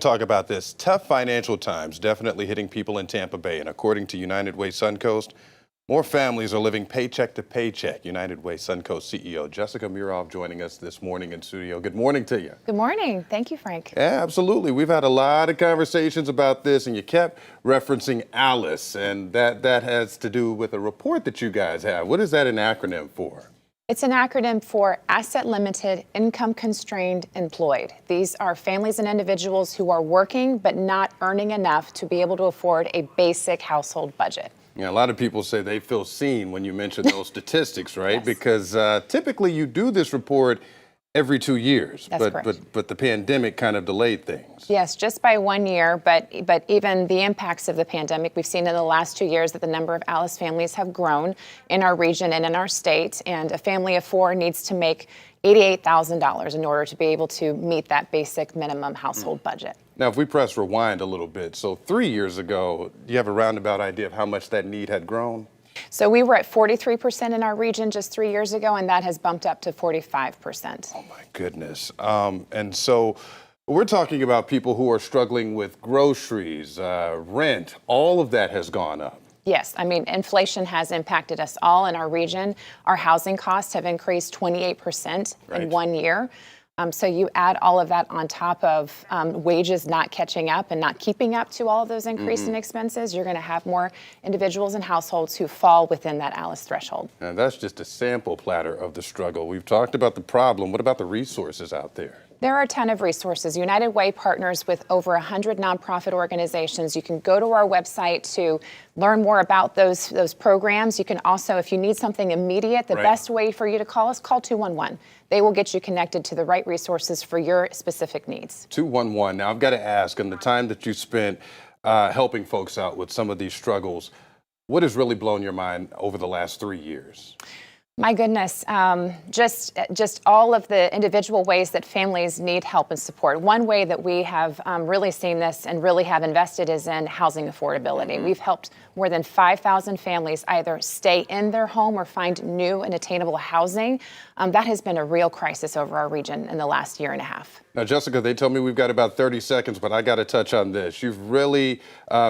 Talk about this. Tough financial times definitely hitting people in Tampa Bay. And according to Way Suncoast, more families are living paycheck to paycheck. Way Suncoast CEO Jessica Murov joining us this morning in studio. Good morning to you. Good morning. Thank you, Frank. Yeah, absolutely. We've had a lot of conversations about this, and you kept referencing ALICE, and that has to do with a report that you guys have. What is that an acronym for? It's an acronym for Asset Limited, Income Constrained, Employed. These are families and individuals who are working but not earning enough to be able to afford a basic household budget. Yeah, a lot of people say they feel seen when you mention those statistics, right? Yes. Because typically you do this report every 2 years, That's correct. but the pandemic kind of delayed things. Yes, just by 1 year, but even the impacts of the pandemic, we've seen in the last 2 years that the number of ALICE families have grown in our region and in our state, and a family of four needs to make $88,000 in order to be able to meet that basic minimum household budget. Now, if we press rewind a little bit, so 3 years ago, do you have a roundabout idea of how much that need had grown? So we were at 43% in our region just 3 years ago, and that has bumped up to 45%. Oh my goodness. And so we're talking about people who are struggling with groceries, rent, all of that has gone up. Yes, I mean, inflation has impacted us all in our region. Our housing costs have increased 28% in 1 year. So you add all of that on top of wages not catching up and not keeping up to all of those increasing expenses, you're going to have more individuals and households who fall within that ALICE threshold. And that's just a sample platter of the struggle. We've talked about the problem. What about the resources out there? There are a ton of resources. United Way partners with over 100 nonprofit organizations. You can go to our website to learn more about those programs. You can also, if you need something immediate, the best way for you to call us, call 211. They will get you connected to the right resources for your specific needs. 211. Now, I've got to ask, in the time that you spent helping folks out with some of these struggles, what has really blown your mind over the last 3 years? My goodness, just all of the individual ways that families need help and support. One way that we have really seen this and really have invested is in housing affordability. We've helped more than 5,000 families either stay in their home or find new and attainable housing. That has been a real crisis over our region in the last year and a half. Now, Jessica, they tell me we've got about 30 seconds, but I got to touch on this. You've really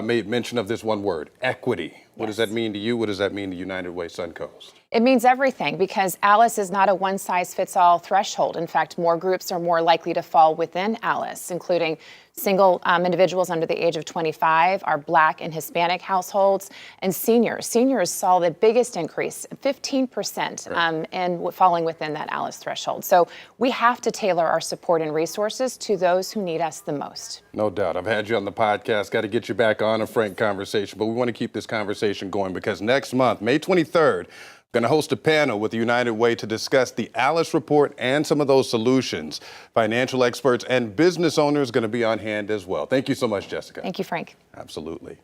made mention of this one word, equity. What does that mean to you? What does that mean to United Way Suncoast? It means everything, because ALICE is not a one-size-fits-all threshold. In fact, more groups are more likely to fall within ALICE, including single individuals under the age of 25, our Black and Hispanic households, and seniors. Seniors saw the biggest increase, 15%, in falling within that ALICE threshold. So we have to tailor our support and resources to those who need us the most. No doubt. I've had you on the podcast. Got to get you back on a frank conversation, but we want to keep this conversation going because next month, May 23rd, going to host a panel with the United Way to discuss the ALICE report and some of those solutions. Financial experts and business owners going to be on hand as well. Thank you so much, Jessica. Thank you, Frank. Absolutely.